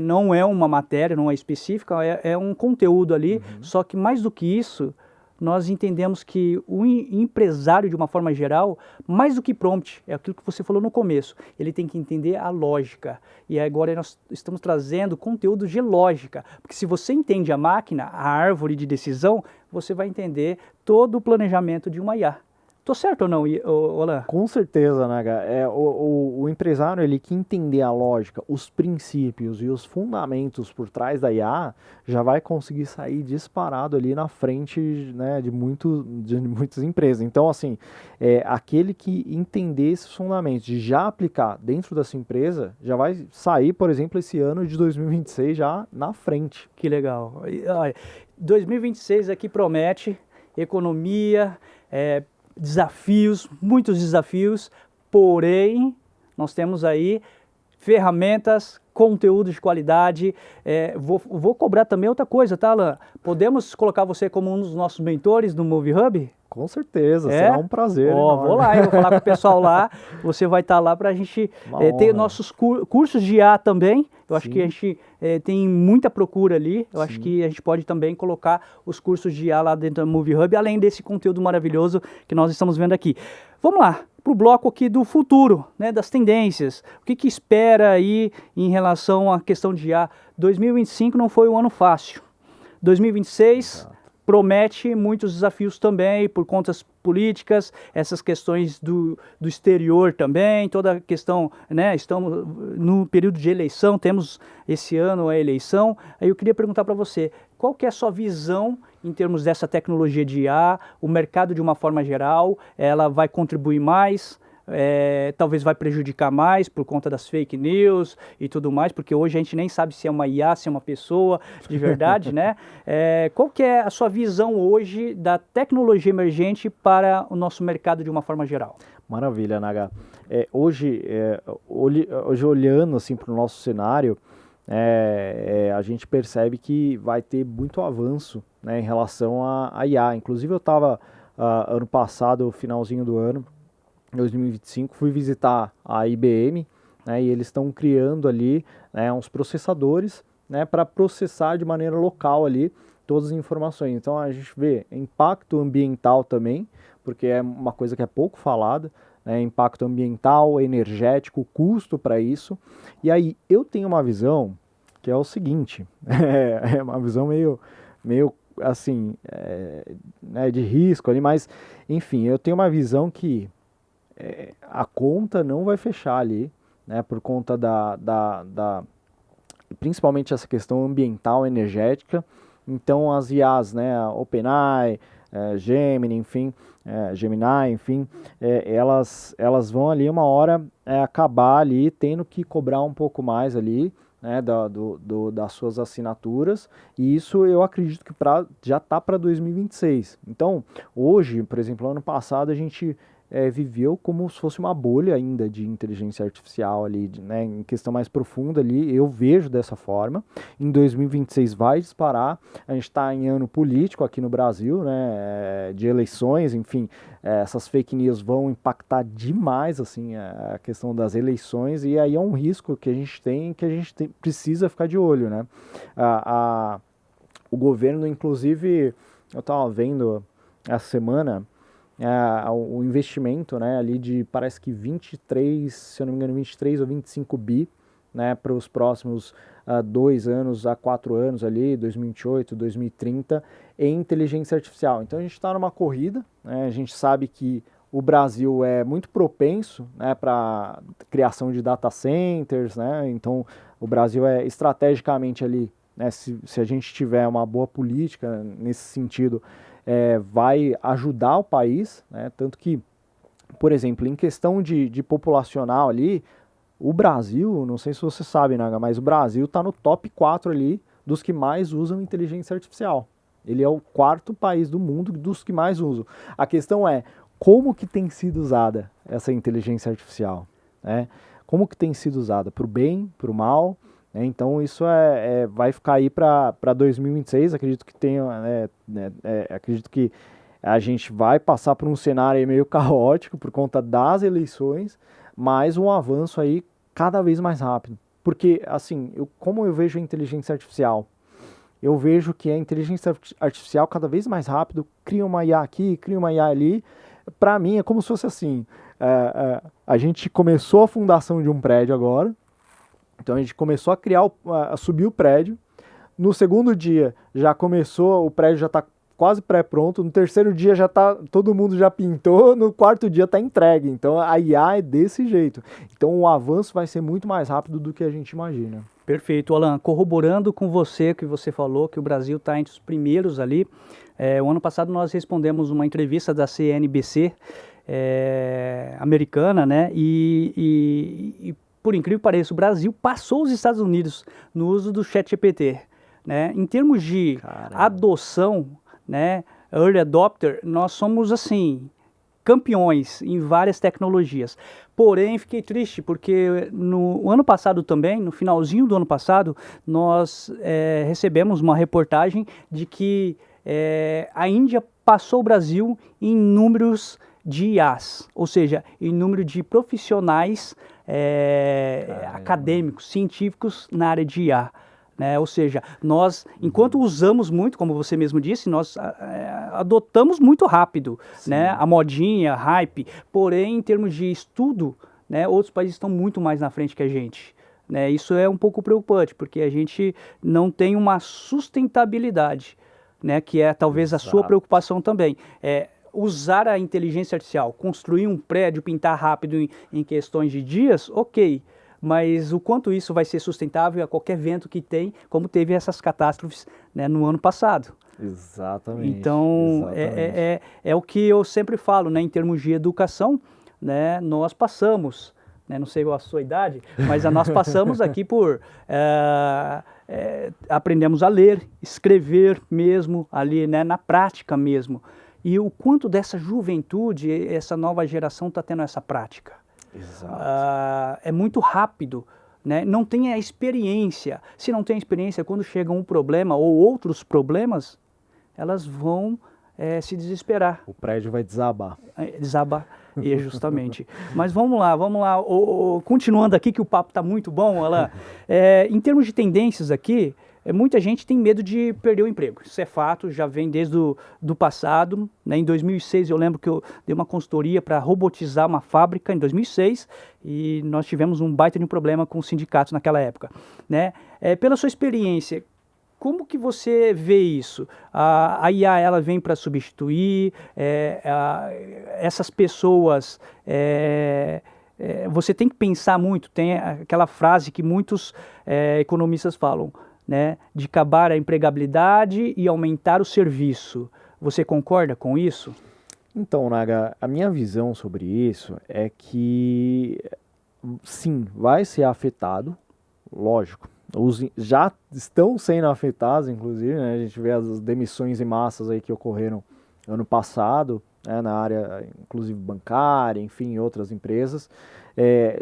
Não é uma matéria, não é específica, é um conteúdo ali, só que mais do que isso, nós entendemos que o empresário, de uma forma geral, mais do que prompt, é aquilo que você falou no começo, ele tem que entender a lógica. E agora nós estamos trazendo conteúdo de lógica, porque se você entende a máquina, a árvore de decisão, você vai entender todo o planejamento de uma IA. Tô certo ou não, Alan? Com certeza, né, cara? O empresário, ele que entender a lógica, os princípios e os fundamentos por trás da IA, já vai conseguir sair disparado ali na frente, né, de muitas empresas. Então, assim, aquele que entender esses fundamentos e já aplicar dentro da sua empresa, já vai sair, por exemplo, esse ano de 2026 já na frente. Que legal. 2026 aqui promete economia, desafios, muitos desafios, porém nós temos aí ferramentas, conteúdo de qualidade. Vou cobrar também outra coisa, tá, Alan? Podemos colocar você como um dos nossos mentores no Movie Hub? Com certeza, será um prazer. Vou lá, eu vou falar com o pessoal lá, você vai estar lá para a gente ter nossos cursos de IA também. Eu acho que a gente tem muita procura ali, eu acho que a gente pode também colocar os cursos de IA lá dentro do Movie Hub, além desse conteúdo maravilhoso que nós estamos vendo aqui. Vamos lá, para o bloco aqui do futuro, né, das tendências. O que espera aí em relação à questão de IA? 2025 não foi um ano fácil. 2026... promete muitos desafios também por contas políticas, essas questões do exterior também, toda a questão, né, estamos no período de eleição, temos esse ano a eleição. Aí eu queria perguntar para você, qual que é a sua visão em termos dessa tecnologia de IA, o mercado de uma forma geral, ela vai contribuir mais? Talvez vai prejudicar mais por conta das fake news e tudo mais, porque hoje a gente nem sabe se é uma IA, se é uma pessoa de verdade, né? Qual que é a sua visão hoje da tecnologia emergente para o nosso mercado de uma forma geral? Maravilha, Naga. Hoje olhando assim, para o nosso cenário, a gente percebe que vai ter muito avanço, né, em relação à IA. Inclusive eu estava ano passado, finalzinho do ano, 2025, fui visitar a IBM, né, e eles estão criando ali, né, uns processadores, né, para processar de maneira local ali todas as informações. Então a gente vê impacto ambiental também, porque é uma coisa que é pouco falada, né, impacto ambiental, energético, custo para isso. E aí eu tenho uma visão que é o seguinte, é uma visão meio assim, né, de risco ali, mas enfim, eu tenho uma visão que a conta não vai fechar ali, né, por conta principalmente essa questão ambiental, energética. Então as IAs, né, a OpenAI, Gemini, enfim, elas vão ali uma hora acabar ali tendo que cobrar um pouco mais ali, né, das suas assinaturas, e isso eu acredito que já está para 2026. Então hoje, por exemplo, ano passado a gente viveu como se fosse uma bolha ainda de inteligência artificial ali, né, em questão mais profunda ali, eu vejo dessa forma. Em 2026 vai disparar, a gente está em ano político aqui no Brasil, né, de eleições, enfim, essas fake news vão impactar demais, assim, a questão das eleições, e aí é um risco que a gente tem, precisa ficar de olho, né. O governo, inclusive, eu estava vendo essa semana, o investimento, né, ali de, parece que 23, se eu não me engano, 23 ou 25 bi, né, para os próximos 2 anos a 4 anos ali, 2028, 2030, em inteligência artificial. Então a gente está numa corrida, né, a gente sabe que o Brasil é muito propenso, né, para criação de data centers, né, então o Brasil é estrategicamente ali, né, se a gente tiver uma boa política nesse sentido, vai ajudar o país, né? Tanto que, por exemplo, em questão de populacional ali, o Brasil, não sei se você sabe, Naga, mas o Brasil está no top 4 ali dos que mais usam inteligência artificial. Ele é o 4º país do mundo dos que mais usam. A questão é, como que tem sido usada essa inteligência artificial, né? Como que tem sido usada? Para o bem, para o mal? Então isso vai ficar aí para 2026, acredito que tenha, acredito que a gente vai passar por um cenário meio caótico por conta das eleições, mas um avanço aí cada vez mais rápido. Porque, assim, como eu vejo a inteligência artificial? Eu vejo que a inteligência artificial cada vez mais rápido, cria uma IA aqui, cria uma IA ali. Para mim é como se fosse assim, a gente começou a fundação de um prédio agora, então a gente começou a subir o prédio, no segundo dia já começou, o prédio já está quase pré-pronto, no terceiro dia já tá, todo mundo já pintou, no quarto dia está entregue. Então a IA é desse jeito. Então o avanço vai ser muito mais rápido do que a gente imagina. Perfeito, Alan. Corroborando com você, que você falou que o Brasil está entre os primeiros ali. O ano passado nós respondemos uma entrevista da CNBC americana, né? E por incrível que pareça, o Brasil passou os Estados Unidos no uso do ChatGPT, né? Em termos de adoção, né, early adopter, nós somos assim campeões em várias tecnologias. Porém, fiquei triste porque no ano passado também, no finalzinho do ano passado, nós recebemos uma reportagem de que a Índia passou o Brasil em números de IAs, ou seja, em número de profissionais acadêmicos, científicos na área de IA. Né? Ou seja, nós, enquanto usamos muito, como você mesmo disse, nós adotamos muito rápido, né? A modinha, hype, porém, em termos de estudo, né, outros países estão muito mais na frente que a gente. Né? Isso é um pouco preocupante, porque a gente não tem uma sustentabilidade, né, que é talvez a sua preocupação também. Usar a inteligência artificial, construir um prédio, pintar rápido em questões de dias, ok. Mas o quanto isso vai ser sustentável a qualquer vento que tem, como teve essas catástrofes, né, no ano passado. Exatamente. Então, é o que eu sempre falo, né, em termos de educação, né, nós passamos, né, não sei a sua idade, mas nós passamos aqui por... aprendemos a ler, escrever mesmo, ali, né, na prática mesmo. E o quanto dessa juventude, essa nova geração está tendo essa prática. Exato. É muito rápido, né? Não tem a experiência. Se não tem a experiência, quando chega um problema ou outros problemas, elas vão se desesperar. O prédio vai desabar. Desabar, justamente. Mas vamos lá. Continuando aqui, que o papo está muito bom, Alan. Em termos de tendências aqui, muita gente tem medo de perder o emprego. Isso é fato, já vem desde do passado. Né? Em 2006, eu lembro que eu dei uma consultoria para robotizar uma fábrica, em 2006, e nós tivemos um baita de um problema com os sindicatos naquela época. Né? Pela sua experiência, como que você vê isso? A IA, ela vem para substituir essas pessoas... você tem que pensar muito, tem aquela frase que muitos economistas falam, né, de acabar a empregabilidade e aumentar o serviço. Você concorda com isso? Então, Naga, a minha visão sobre isso é que, sim, vai ser afetado, lógico. Já estão sendo afetados, inclusive, né? A gente vê as demissões em massas aí que ocorreram ano passado, né, na área, inclusive bancária, enfim, em outras empresas.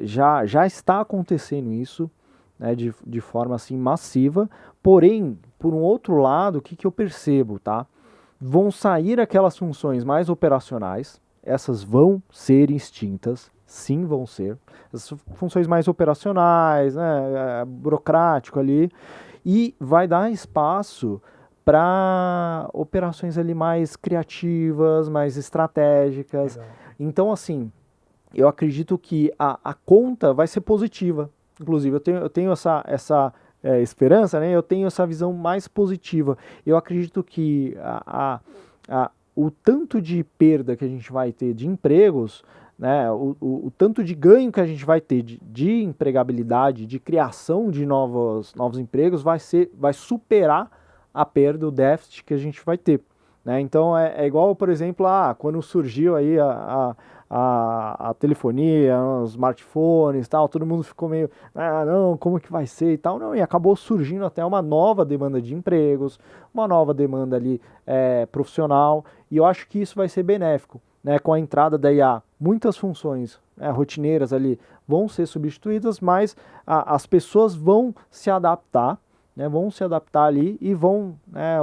Já está acontecendo isso, né, de forma assim massiva, porém, por um outro lado, o que eu percebo, tá? Vão sair aquelas funções mais operacionais, essas vão ser extintas, sim, vão ser, as funções mais operacionais, né, burocrático ali, e vai dar espaço para operações ali mais criativas, mais estratégicas. Legal. Então, assim, eu acredito que a conta vai ser positiva. Inclusive, eu tenho essa esperança, né? Eu tenho essa visão mais positiva. Eu acredito que o tanto de perda que a gente vai ter de empregos, né? O tanto de ganho que a gente vai ter de empregabilidade, de criação de novos empregos, vai superar a perda, o déficit que a gente vai ter. Né? Então, é igual, por exemplo, quando surgiu aí a telefonia, os smartphones e tal, todo mundo ficou meio, não, como que vai ser e tal, não, e acabou surgindo até uma nova demanda de empregos, uma nova demanda ali profissional, e eu acho que isso vai ser benéfico, né, com a entrada da IA, muitas funções rotineiras ali vão ser substituídas, mas as pessoas vão se adaptar, né, vão se adaptar ali e vão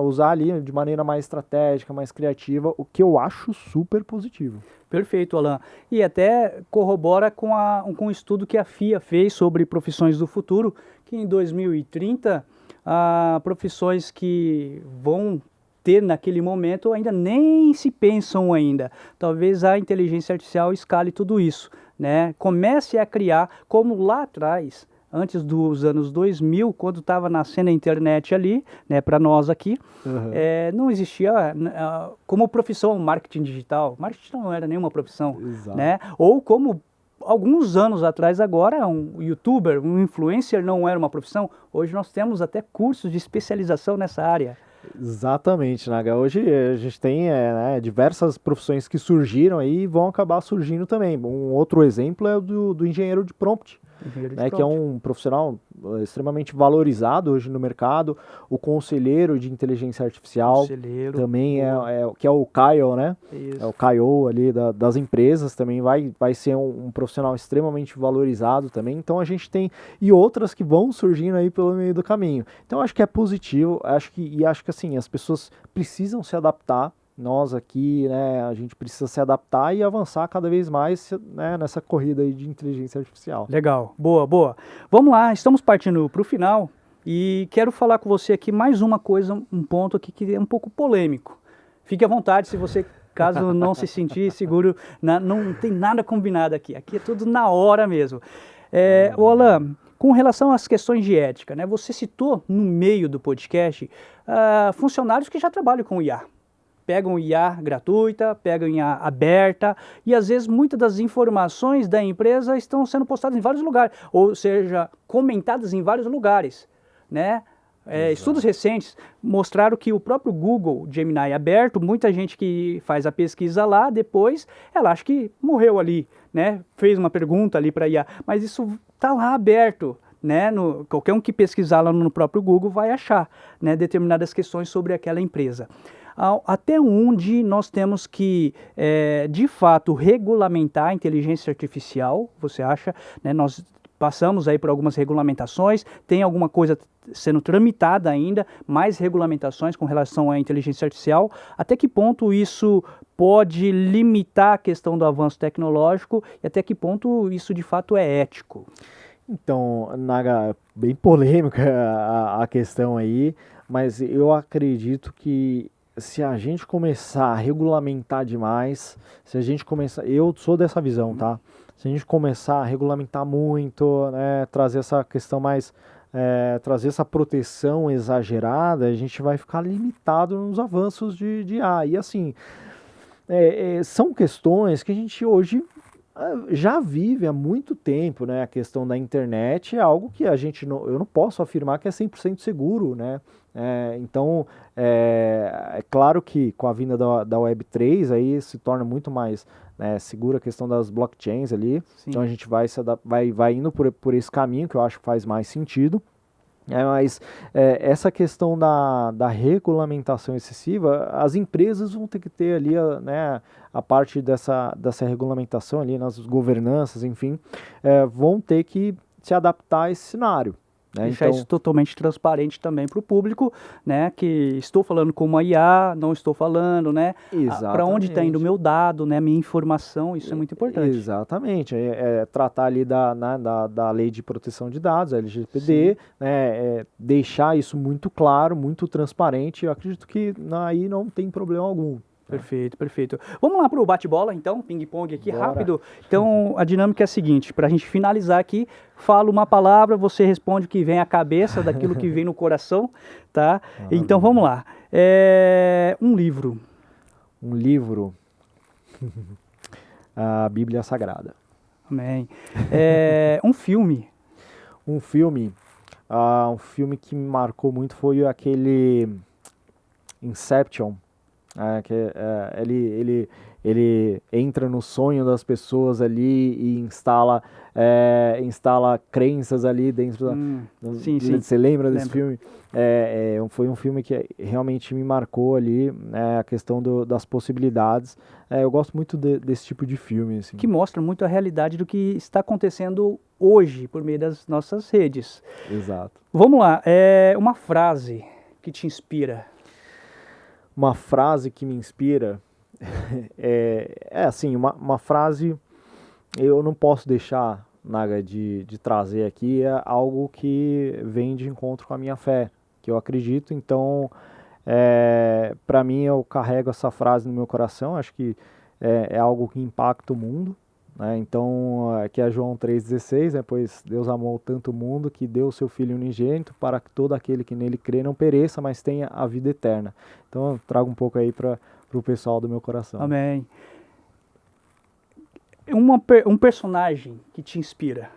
usar ali de maneira mais estratégica, mais criativa, o que eu acho super positivo. Perfeito, Alan. E até corrobora com um estudo que a FIA fez sobre profissões do futuro, que em 2030, profissões que vão ter naquele momento ainda nem se pensam ainda. Talvez a inteligência artificial escale tudo isso, né? Comece a criar, como lá atrás, antes dos anos 2000, quando estava nascendo a internet ali, né, para nós aqui, não existia como profissão marketing digital. Marketing não era nenhuma profissão, né? Ou como alguns anos atrás agora, um youtuber, um influencer não era uma profissão. Hoje nós temos até cursos de especialização nessa área. Exatamente, Naga. Hoje a gente tem diversas profissões que surgiram aí e vão acabar surgindo também. Um outro exemplo é o do engenheiro de prompt. Engenheiro de né, que é prompt. um profissional extremamente valorizado hoje no mercado. O conselheiro de inteligência artificial Conselheiro. também Boa. que é o CIO, né? É Isso. o CIO ali das empresas, também vai ser um profissional extremamente valorizado também. Então a gente tem, e outras que vão surgindo aí pelo meio do caminho. Então acho que é positivo, acho que assim, as pessoas precisam se adaptar. Nós aqui, né, a gente precisa se adaptar e avançar cada vez mais, né, nessa corrida aí de inteligência artificial. Legal, boa, boa. Vamos lá, estamos partindo para o final e quero falar com você aqui mais uma coisa, um ponto aqui que é um pouco polêmico. Fique à vontade se você, caso não se sentir seguro, não tem nada combinado aqui. Aqui é tudo na hora mesmo. Ô Alan, com relação às questões de ética, né? Você citou no meio do podcast funcionários que já trabalham com IA. Pegam IA gratuita, pegam IA aberta e às vezes muitas das informações da empresa estão sendo postadas em vários lugares, ou seja, comentadas em vários lugares, né? Estudos recentes mostraram que o próprio Google Gemini aberto, muita gente que faz a pesquisa lá, depois ela acha que morreu ali, né? Fez uma pergunta ali para IA, mas isso está lá aberto. Né, qualquer um que pesquisar lá no próprio Google vai achar, né, determinadas questões sobre aquela empresa. Até onde nós temos que, de fato, regulamentar a inteligência artificial, você acha? Né, nós passamos aí por algumas regulamentações, tem alguma coisa sendo tramitada ainda, mais regulamentações com relação à inteligência artificial. Até que ponto isso pode limitar a questão do avanço tecnológico e até que ponto isso de fato é ético? Então, Naga, bem polêmica a questão aí, mas eu acredito que se a gente começar a regulamentar demais, se a gente começar, eu sou dessa visão, tá? Se a gente começar a regulamentar muito, né, trazer essa questão mais, trazer essa proteção exagerada, a gente vai ficar limitado nos avanços de IA. E assim, são questões que a gente hoje já vive há muito tempo, né? A questão da internet é algo que eu não posso afirmar que é 100% seguro, né? Então, é claro que com a vinda da Web3 aí se torna muito mais, né, segura a questão das blockchains ali. Sim. Então a gente vai indo por esse caminho que eu acho que faz mais sentido. Mas essa questão da regulamentação excessiva, as empresas vão ter que ter ali né, a parte dessa regulamentação ali nas governanças, enfim, vão ter que se adaptar a esse cenário. Né? Deixar Então, isso totalmente transparente também para o público, né? Que estou falando com uma IA, não estou falando, né? Para onde está indo o meu dado, né? Minha informação, isso é muito importante. Exatamente. Tratar ali da lei de proteção de dados, a LGPD, né? Deixar isso muito claro, muito transparente. Eu acredito que aí não tem problema algum. Perfeito, perfeito. Vamos lá para o bate-bola, então, ping-pong aqui, Bora. rápido. Então, a dinâmica é a seguinte, para a gente finalizar aqui, falo uma palavra, você responde o que vem à cabeça, daquilo que vem no coração, tá? Então, vamos lá. Um livro. Um livro. A Bíblia Sagrada. Amém. Um filme. Um filme. Um filme que me marcou muito foi aquele Inception. Ele entra no sonho das pessoas ali e instala crenças ali dentro sim. Você lembra desse filme? Foi um filme que realmente me marcou ali, né, a questão das possibilidades. Eu gosto muito desse tipo de filme. Assim. Que mostra muito a realidade do que está acontecendo hoje por meio das nossas redes. Exato. Vamos lá, uma frase que te inspira. Uma frase que me inspira assim, uma frase eu não posso deixar, Naga, de trazer aqui, é algo que vem de encontro com a minha fé, que eu acredito. Então, para mim, eu carrego essa frase no meu coração, acho que é algo que impacta o mundo. Né? Então, aqui é João 3,16, né? Pois Deus amou tanto o mundo que deu o seu Filho unigênito para que todo aquele que nele crê não pereça, mas tenha a vida eterna. Então, eu trago um pouco aí para o pessoal do meu coração. Amém. Um personagem que te inspira.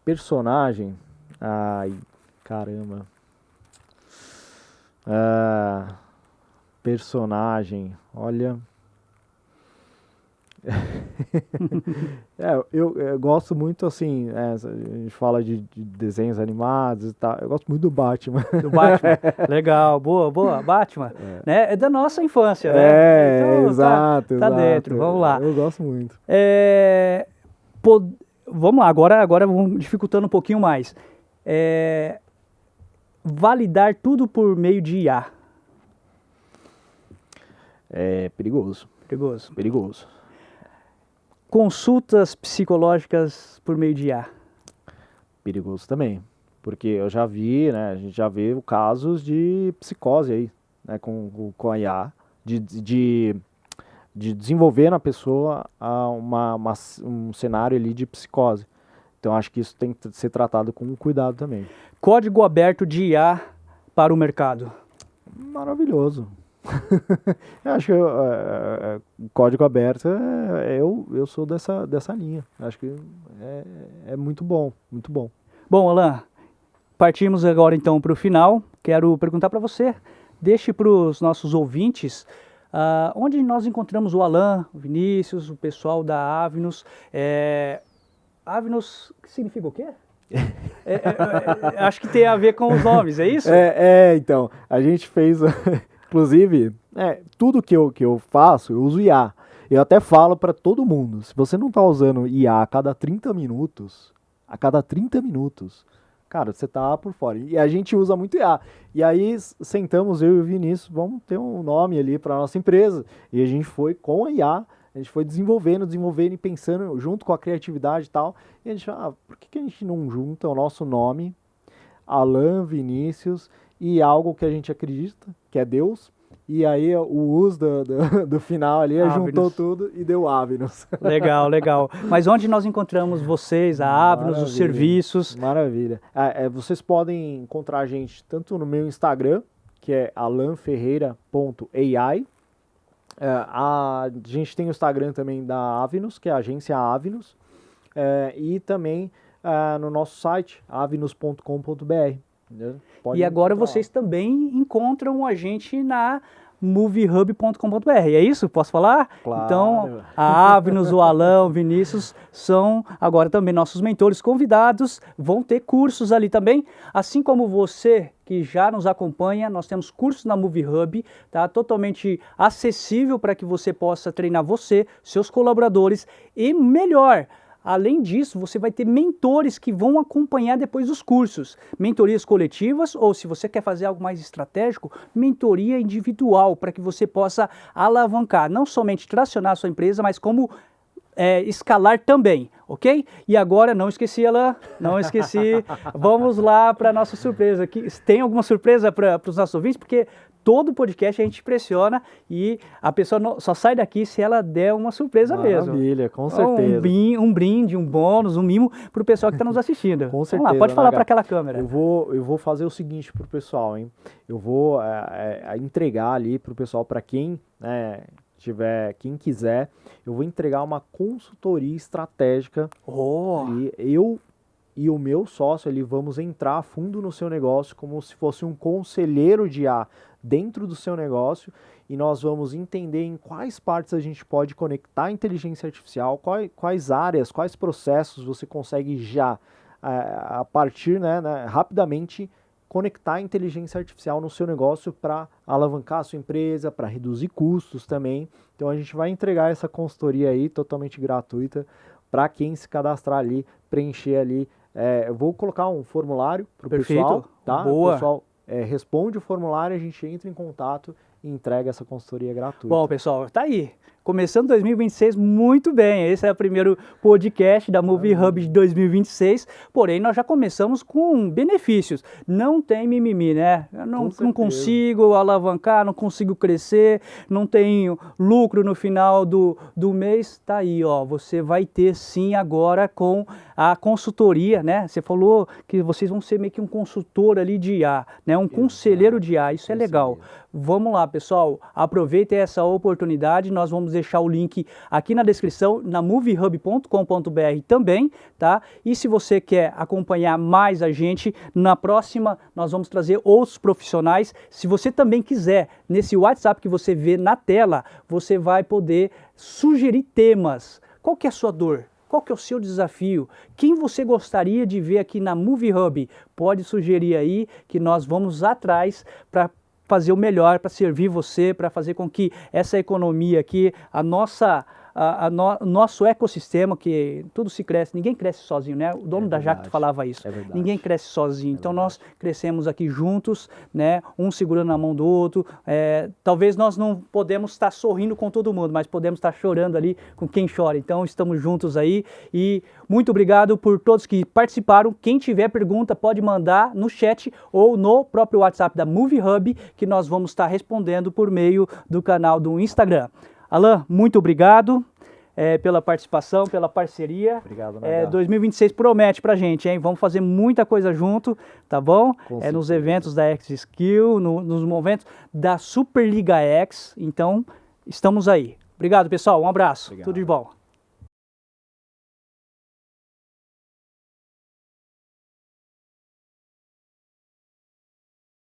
Personagem? Ai, caramba. Personagem, olha... Eu gosto muito, assim, a gente fala de desenhos animados e tal, eu gosto muito do Batman. Do Batman. Legal, boa, boa. Batman, né? É da nossa infância, né? Então, Exato, tá exato. dentro, vamos lá. Eu gosto muito. Vamos lá, agora vamos dificultando um pouquinho mais. Validar tudo por meio de IA. É perigoso, Perigoso. perigoso. Consultas psicológicas por meio de IA. Perigoso também, porque eu já vi, né, a gente já vê casos de psicose aí, né, com a IA, de desenvolver na pessoa um cenário ali de psicose. Então acho que isso tem que ser tratado com cuidado também. Código aberto de IA para o mercado. Maravilhoso. Eu acho que código aberto, eu sou dessa linha. Acho que é muito bom, muito bom. Bom, Alan, partimos agora então para o final. Quero perguntar para você, deixe para os nossos ouvintes onde nós encontramos o Alan, o Vinícius, o pessoal da Avinos. Avinos, que significa o quê? Acho que tem a ver com os nomes, é isso? Então, a gente fez, inclusive, tudo que eu faço, eu uso IA. Eu até falo para todo mundo, se você não está usando IA a cada 30 minutos, cara, você tá por fora. E a gente usa muito IA. E aí sentamos, eu e o Vinícius, vamos ter um nome ali para nossa empresa. E a gente foi com a IA, a gente foi desenvolvendo e pensando junto com a criatividade e tal. E a gente falou, por que a gente não junta o nosso nome, Alan, Vinícius, e algo que a gente acredita, que é Deus. E aí o uso do final ali, juntou tudo e deu Avinos. Legal, legal. Mas onde nós encontramos vocês, a Avinos, os serviços? Maravilha. Vocês podem encontrar a gente tanto no meu Instagram, que é alanferreira.ai. A gente tem o Instagram também da Avinos, que é a agência Avinos. E também no nosso site, avinos.com.br. E agora vocês também encontram a gente na moviehub.com.br, é isso? Posso falar? Claro. Então, a Avinos, o Alan, o Vinícius são agora também nossos mentores convidados, vão ter cursos ali também, assim como você que já nos acompanha, nós temos cursos na MovieHub, tá? Totalmente acessível para que você possa treinar você, seus colaboradores e melhor, além disso, você vai ter mentores que vão acompanhar depois os cursos. Mentorias coletivas ou, se você quer fazer algo mais estratégico, mentoria individual para que você possa alavancar, não somente tracionar a sua empresa, mas como escalar também, ok? E agora, não esqueci, Alan, não esqueci, vamos lá para a nossa surpresa. Tem alguma surpresa para os nossos ouvintes? Porque todo podcast a gente pressiona e a pessoa só sai daqui se ela der uma surpresa mesmo. Maravilha, com certeza. Um brinde, um bônus, um mimo para o pessoal que está nos assistindo. Com certeza. Vamos lá, pode falar para aquela câmera. Eu vou fazer o seguinte para o pessoal, hein? Eu vou entregar ali para o pessoal, para quem quem quiser, eu vou entregar uma consultoria estratégica. E eu e o meu sócio, vamos entrar a fundo no seu negócio como se fosse um conselheiro de IA dentro do seu negócio, e nós vamos entender em quais partes a gente pode conectar a inteligência artificial, quais áreas, quais processos você consegue já, a partir, rapidamente, conectar a inteligência artificial no seu negócio para alavancar a sua empresa, para reduzir custos também. Então a gente vai entregar essa consultoria aí totalmente gratuita para quem se cadastrar ali, preencher ali. Eu vou colocar um formulário para o pessoal, tá? Boa. O pessoal responde o formulário, a gente entra em contato e entrega essa consultoria gratuita. Bom, pessoal, tá aí. Começando 2026 muito bem, esse é o primeiro podcast da MovieHub de 2026, porém nós já começamos com benefícios, não tem mimimi, né? Eu não consigo alavancar, não consigo crescer, não tenho lucro no final do mês, tá aí, ó, você vai ter sim agora com a consultoria, né? Você falou que vocês vão ser meio que um consultor ali de IA, né? Um conselheiro de IA, isso é legal. Vamos lá, pessoal, aproveitem essa oportunidade, nós vamos vamos deixar o link aqui na descrição, na moviehub.com.br também, tá? E se você quer acompanhar mais a gente, na próxima nós vamos trazer outros profissionais. Se você também quiser, nesse WhatsApp que você vê na tela, você vai poder sugerir temas. Qual que é a sua dor? Qual que é o seu desafio? Quem você gostaria de ver aqui na Movie Hub? Pode sugerir aí que nós vamos atrás para fazer o melhor, para servir você, para fazer com que essa economia aqui, nosso ecossistema, que tudo se cresce, ninguém cresce sozinho, né? O dono da Jacto falava isso. Ninguém cresce sozinho. Então nós crescemos aqui juntos, né? Um segurando na mão do outro. Talvez nós não podemos estar sorrindo com todo mundo, mas podemos estar chorando ali com quem chora. Então estamos juntos aí e muito obrigado por todos que participaram. Quem tiver pergunta pode mandar no chat ou no próprio WhatsApp da Movie Hub, que nós vamos estar respondendo por meio do canal do Instagram. Alan, muito obrigado pela participação, pela parceria. Obrigado, 2026 promete pra gente, hein? Vamos fazer muita coisa junto, tá bom? Nos eventos da X-Skill, nos momentos da Superliga X. Então, estamos aí. Obrigado, pessoal. Um abraço. Tudo de bom.